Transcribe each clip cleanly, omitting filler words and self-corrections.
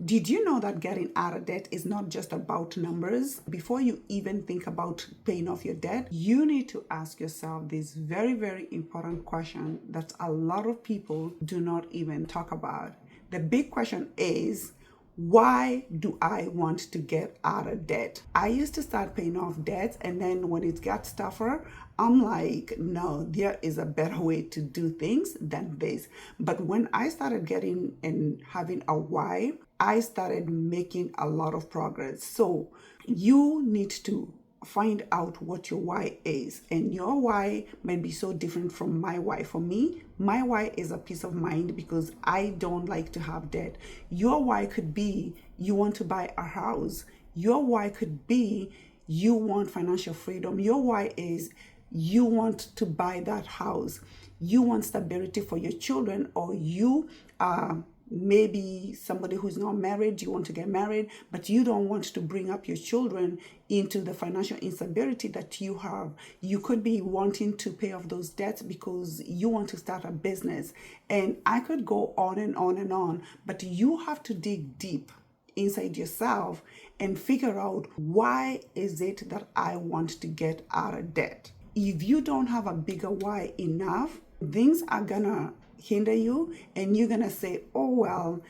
Did you know that getting out of debt is not just about numbers? Before you even think about paying off your debt, you need to ask yourself this very, very important question that a lot of people do not even talk about. The big question is, why do I want to get out of debt? I used to start paying off debt, and then when it got tougher, I'm like, no, there is a better way to do things than this. But when I started getting and having a why, I started making a lot of progress. So you need to find out what your why is, and your why might be so different from my why. For me, my why is a peace of mind because I don't like to have debt. Your why could be you want to buy a house. Your why could be you want financial freedom. Your why is you want to buy that house. You want stability for your children, or you maybe somebody who's not married, you want to get married, but you don't want to bring up your children into the financial instability that you have. You could be wanting to pay off those debts because you want to start a business. And I could go on and on and on, but you have to dig deep inside yourself and figure out, why is it that I want to get out of debt? If you don't have a bigger why enough, things are gonna hinder you, and you're gonna say, oh well,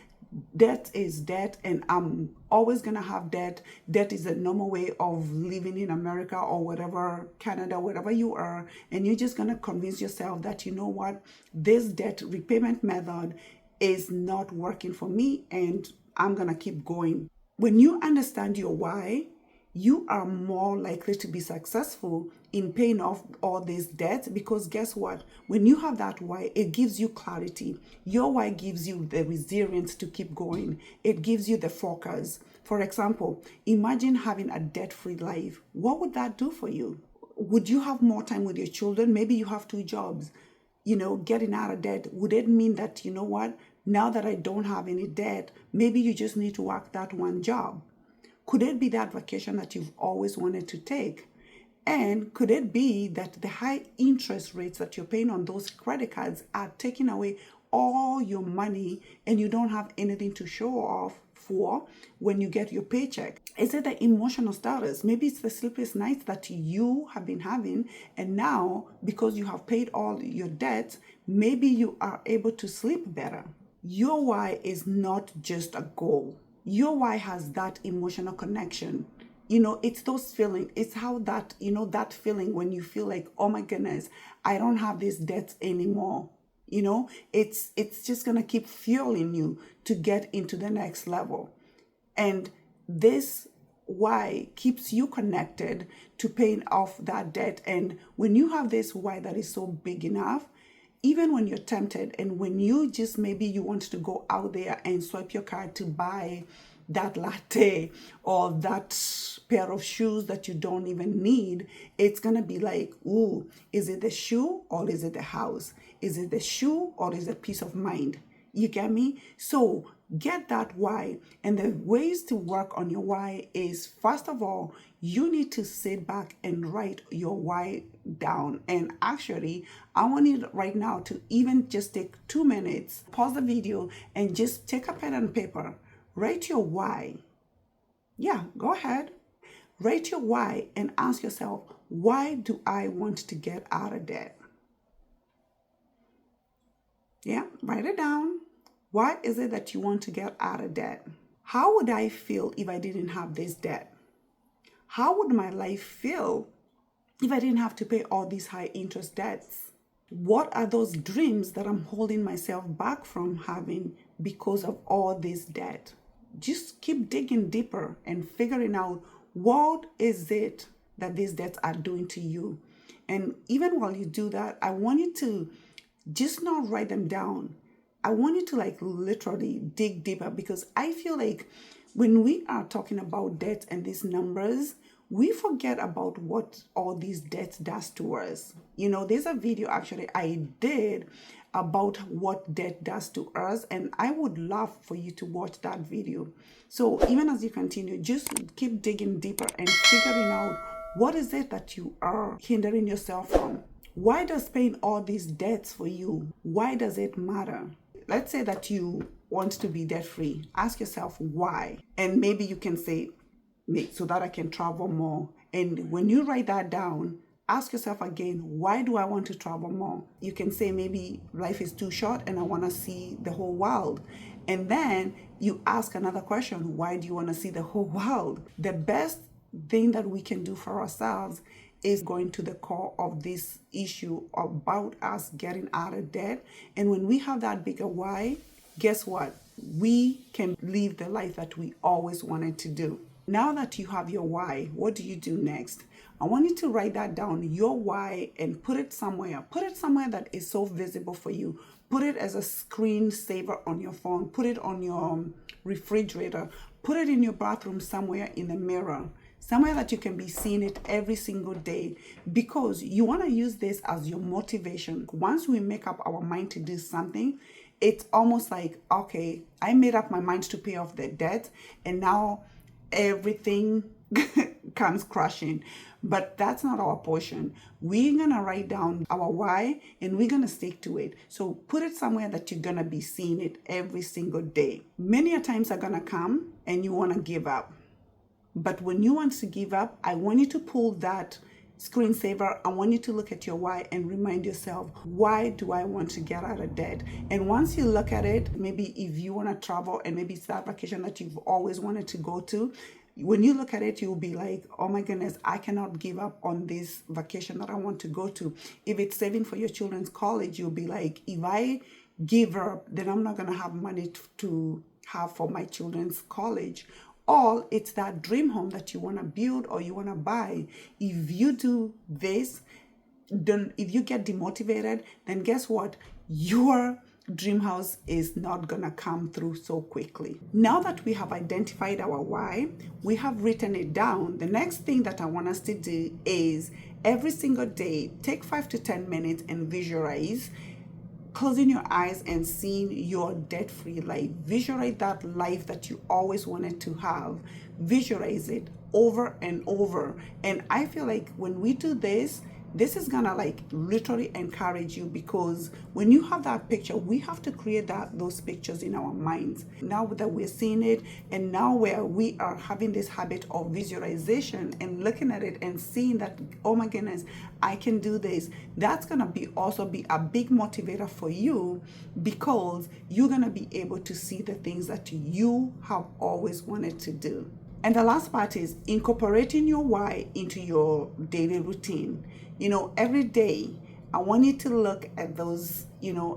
debt is debt and I'm always gonna have debt. Debt is a normal way of living in America or whatever, Canada, wherever you are, and you're just gonna convince yourself that, you know what, this debt repayment method is not working for me and I'm gonna keep going. When you understand your why, you are more likely to be successful in paying off all these debts, because guess what? When you have that why, it gives you clarity. Your why gives you the resilience to keep going. It gives you the focus. For example, imagine having a debt-free life. What would that do for you? Would you have more time with your children? Maybe you have 2 jobs. Getting out of debt, would it mean that, you know what, now that I don't have any debt, maybe you just need to work that 1 job? Could it be that vacation that you've always wanted to take? And could it be that the high interest rates that you're paying on those credit cards are taking away all your money and you don't have anything to show off for when you get your paycheck? Is it the emotional status? Maybe it's the sleepless nights that you have been having, and now because you have paid all your debts, maybe you are able to sleep better. Your why is not just a goal. Your why has that emotional connection. It's those feelings. It's how that, that feeling when you feel like, oh my goodness, I don't have these debts anymore. It's just going to keep fueling you to get into the next level. And this why keeps you connected to paying off that debt. And when you have this why that is so big enough, even when you're tempted and when you just maybe you want to go out there and swipe your card to buy that latte or that pair of shoes that you don't even need, it's going to be like, ooh, is it the shoe or is it the house? Is it the shoe or is it peace of mind? You get me? So get that why. And the ways to work on your why is, first of all, you need to sit back and write your why down. And actually, I want you right now to even just take 2 minutes, pause the video, and just take a pen and paper. Write your why. Yeah, go ahead. Write your why and ask yourself, why do I want to get out of debt? Yeah, write it down. Why is it that you want to get out of debt? How would I feel if I didn't have this debt? How would my life feel if I didn't have to pay all these high interest debts? What are those dreams that I'm holding myself back from having because of all this debt? Just keep digging deeper and figuring out, what is it that these debts are doing to you? And even while you do that, I want you to just not write them down. I want you to literally dig deeper, because I feel like when we are talking about debt and these numbers, we forget about what all these debts does to us. There's a video actually I did about what debt does to us, and I would love for you to watch that video. So even as you continue, just keep digging deeper and figuring out, what is it that you are hindering yourself from? Why does paying all these debts for you, why does it matter? let's say that you want to be debt free. Ask yourself why. And maybe you can say, so that I can travel more. And when you write that down, ask yourself again, why do I want to travel more? You can say maybe life is too short and I want to see the whole world. And then you ask another question, why do you want to see the whole world? The best thing that we can do for ourselves is going to the core of this issue about us getting out of debt. And when we have that bigger why, guess what? We can live the life that we always wanted to do. Now that you have your why, what do you do next? I want you to write that down, your why, and put it somewhere. Put it somewhere that is so visible for you. Put it as a screensaver on your phone. Put it on your refrigerator. Put it in your bathroom somewhere in the mirror. Somewhere that you can be seeing it every single day, because you want to use this as your motivation. Once we make up our mind to do something, it's almost like, okay, I made up my mind to pay off the debt, and now everything comes crashing. But that's not our portion. We're going to write down our why and we're going to stick to it. So put it somewhere that you're going to be seeing it every single day. Many a times are going to come and you want to give up. But when you want to give up, I want you to pull that screensaver. I want you to look at your why and remind yourself, why do I want to get out of debt? And once you look at it, maybe if you want to travel and maybe it's that vacation that you've always wanted to go to, when you look at it, you'll be like, oh my goodness, I cannot give up on this vacation that I want to go to. If it's saving for your children's college, you'll be like, if I give up, then I'm not going to have money to have for my children's college. Or it's that dream home that you want to build or you want to buy. If you do this, then if you get demotivated, then guess what? Your dream house is not gonna come through so quickly. Now that we have identified our why, we have written it down. The next thing that I want us to do is every single day, take 5 to 10 minutes and visualize, closing your eyes and seeing your debt-free life. Visualize that life that you always wanted to have. Visualize it over and over. And I feel like when we do this, this is gonna like literally encourage you, because when you have that picture, we have to create those pictures in our minds. Now that we're seeing it, and now where we are having this habit of visualization and looking at it and seeing that, oh my goodness, I can do this. That's gonna also be a big motivator for you, because you're gonna be able to see the things that you have always wanted to do. And the last part is incorporating your why into your daily routine. Every day, I want you to look at those,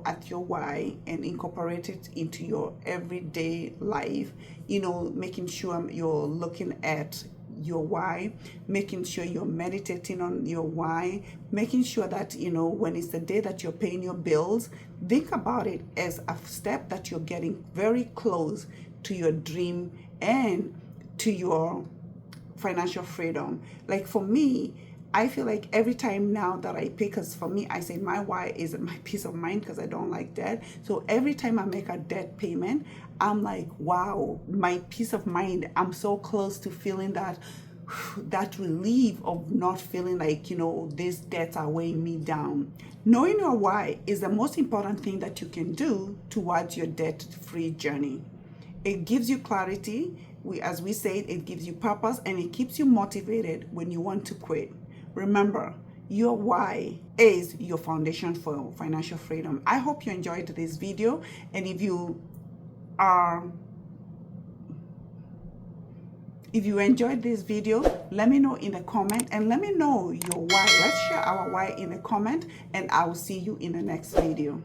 at your why and incorporate it into your everyday life. Making sure you're looking at your why, making sure you're meditating on your why, making sure that, when it's the day that you're paying your bills, think about it as a step that you're getting very close to your dream and to your financial freedom. Like for me, I feel like every time now that I pay, because for me, I say my why is my peace of mind, because I don't like debt. So every time I make a debt payment, I'm like, wow, my peace of mind. I'm so close to feeling that relief of not feeling like, these debts are weighing me down. Knowing your why is the most important thing that you can do towards your debt-free journey. It gives you clarity. As we said, it gives you purpose, and it keeps you motivated when you want to quit. Remember, your why is your foundation for financial freedom. I hope you enjoyed this video, and if you enjoyed this video, let me know in the comment, and let me know your why. Let's share our why in the comment, and I will see you in the next video.